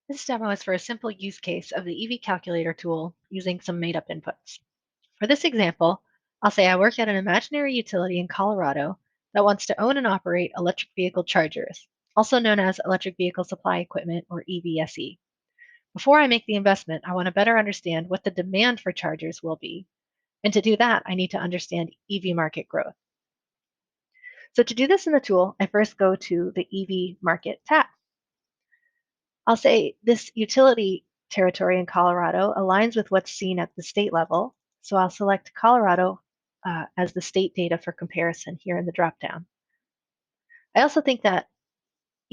This demo is for a simple use case of the EV calculator tool using some made-up inputs. For this example, I'll say I work at an imaginary utility in Colorado that wants to own and operate electric vehicle chargers, also known as electric vehicle supply equipment or EVSE. Before I make the investment, I want to better understand what the demand for chargers will be. And to do that, I need to understand EV market growth. So to do this in the tool, I first go to the EV market tab. I'll say this utility territory in Colorado aligns with what's seen at the state level. So I'll select Colorado as the state data for comparison here in the dropdown. I also think that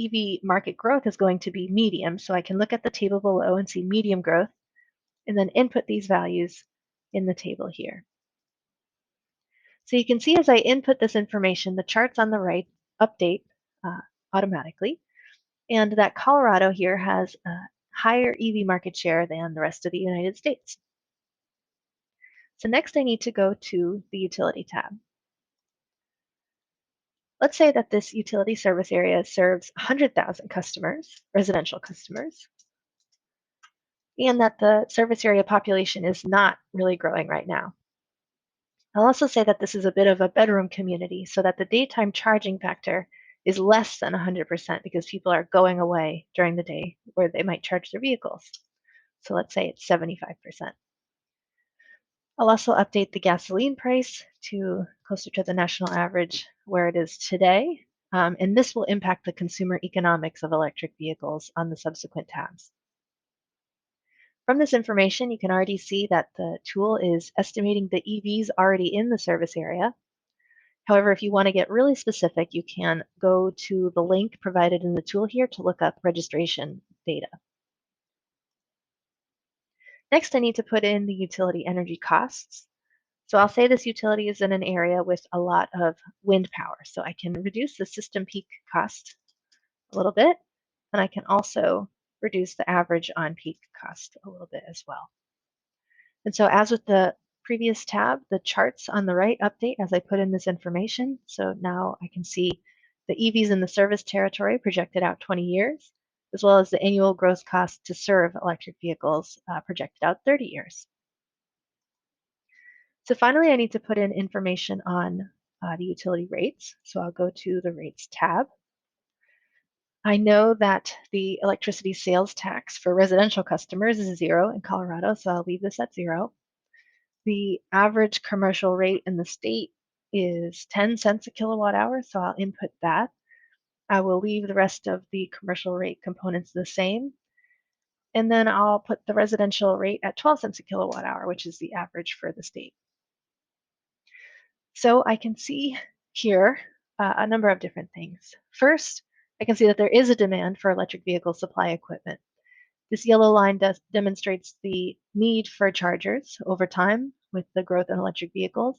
EV market growth is going to be medium, so I can look at the table below and see medium growth, and then input these values in the table here. So you can see as I input this information, the charts on the right update automatically, and that Colorado here has a higher EV market share than the rest of the United States. So next I need to go to the utility tab. Let's say that this utility service area serves 100,000 customers, residential customers, and that the service area population is not really growing right now. I'll also say that this is a bit of a bedroom community, so that the daytime charging factor is less than 100% because people are going away during the day where they might charge their vehicles. So let's say it's 75%. I'll also update the gasoline price to closer to the national average where it is today, and this will impact the consumer economics of electric vehicles on the subsequent tabs. From this information, you can already see that the tool is estimating the EVs already in the service area. However, if you want to get really specific, you can go to the link provided in the tool here to look up registration data. Next, I need to put in the utility energy costs. So I'll say this utility is in an area with a lot of wind power. So I can reduce the system peak cost a little bit, and I can also reduce the average on peak cost a little bit as well. And so as with the previous tab, the charts on the right update as I put in this information. So now I can see the EVs in the service territory projected out 20 years, as well as the annual gross cost to serve electric vehicles projected out 30 years. So finally, I need to put in information on the utility rates. So I'll go to the Rates tab. I know that the electricity sales tax for residential customers is 0 in Colorado, so I'll leave this at 0. The average commercial rate in the state is 10 cents a kilowatt hour, so I'll input that. I will leave the rest of the commercial rate components the same. And then I'll put the residential rate at 12 cents a kilowatt hour, which is the average for the state. So I can see here a number of different things. First, I can see that there is a demand for electric vehicle supply equipment. This yellow line demonstrates the need for chargers over time with the growth in electric vehicles,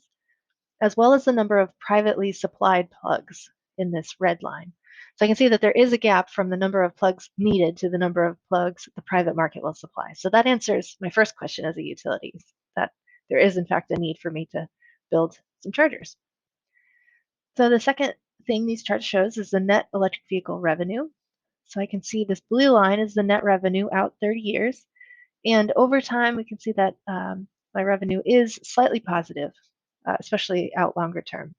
as well as the number of privately supplied plugs in this red line. So I can see that there is a gap from the number of plugs needed to the number of plugs the private market will supply. So that answers my first question as a utility, that there is in fact a need for me to build some chargers. So the second thing these charts shows is the net electric vehicle revenue. So I can see this blue line is the net revenue out 30 years. And over time, we can see that my revenue is slightly positive, especially out longer term.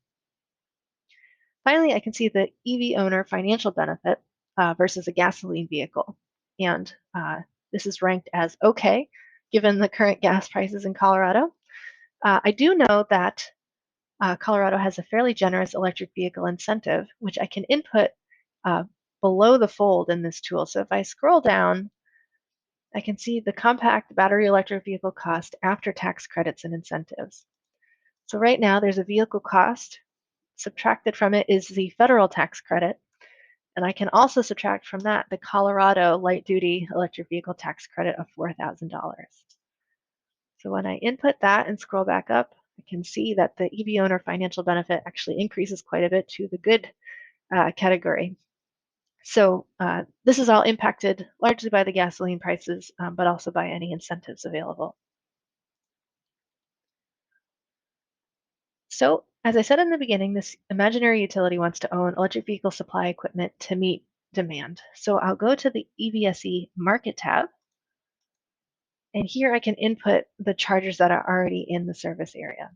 Finally, I can see the EV owner financial benefit versus a gasoline vehicle. And this is ranked as okay, given the current gas prices in Colorado. I do know that Colorado has a fairly generous electric vehicle incentive, which I can input below the fold in this tool. So if I scroll down, I can see the compact battery electric vehicle cost after tax credits and incentives. So right now there's a vehicle cost. Subtracted from it is the federal tax credit. And I can also subtract from that the Colorado light duty electric vehicle tax credit of $4,000. So when I input that and scroll back up, I can see that the EV owner financial benefit actually increases quite a bit to the good category. So this is all impacted largely by the gasoline prices, but also by any incentives available. So as I said in the beginning, this imaginary utility wants to own electric vehicle supply equipment to meet demand. So I'll go to the EVSE Market tab, and here I can input the chargers that are already in the service area.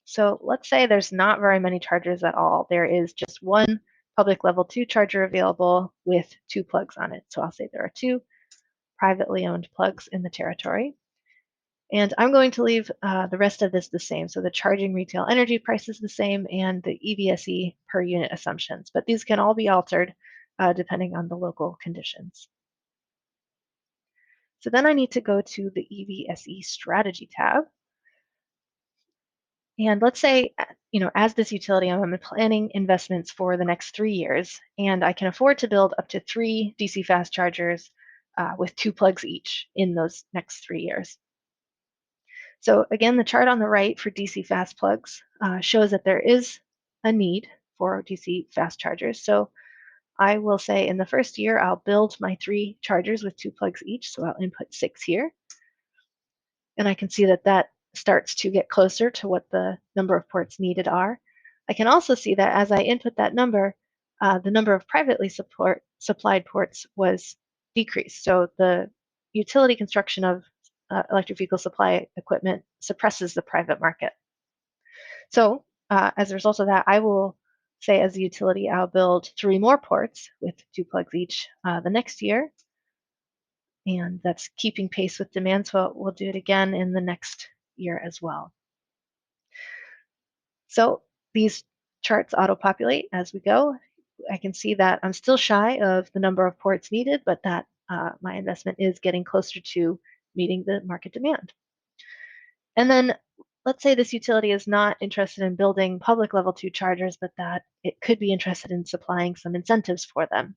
So let's say there's not very many chargers at all. There is just one public level 2 charger available with 2 plugs on it. So I'll say there are 2 privately owned plugs in the territory. And I'm going to leave the rest of this the same. So the charging retail energy price is the same and the EVSE per unit assumptions. But these can all be altered depending on the local conditions. So then I need to go to the EVSE strategy tab. And let's say, as this utility, I'm planning investments for the next 3 years, and I can afford to build up to 3 DC fast chargers with 2 plugs each in those next 3 years. So again, the chart on the right for DC fast plugs shows that there is a need for DC fast chargers. So I will say in the first year, I'll build my 3 chargers with 2 plugs each. So I'll input 6 here. And I can see that that starts to get closer to what the number of ports needed are. I can also see that as I input that number, the number of privately supplied ports was decreased. So the utility construction of electric vehicle supply equipment suppresses the private market. So as a result of that, I will say as a utility, I'll build 3 more ports with 2 plugs each the next year. And that's keeping pace with demand, so we'll do it again in the next year as well. So these charts auto-populate as we go. I can see that I'm still shy of the number of ports needed, but that my investment is getting closer to meeting the market demand. And then let's say this utility is not interested in building public level 2 chargers, but that it could be interested in supplying some incentives for them.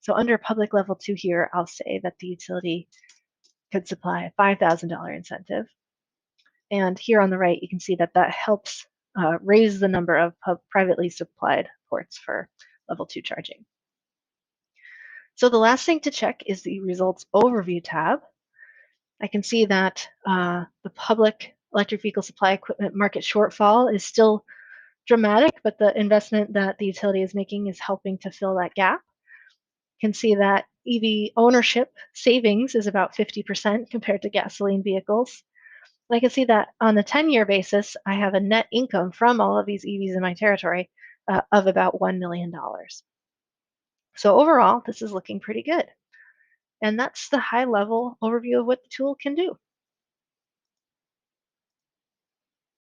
So under public level 2 here, I'll say that the utility could supply a $5,000 incentive. And here on the right, you can see that that helps raise the number of privately supplied ports for level 2 charging. So the last thing to check is the results overview tab. I can see that the public electric vehicle supply equipment market shortfall is still dramatic, but the investment that the utility is making is helping to fill that gap. You can see that EV ownership savings is about 50% compared to gasoline vehicles. I can see that on the 10-year basis, I have a net income from all of these EVs in my territory of about $1 million. So overall, this is looking pretty good. And that's the high-level overview of what the tool can do.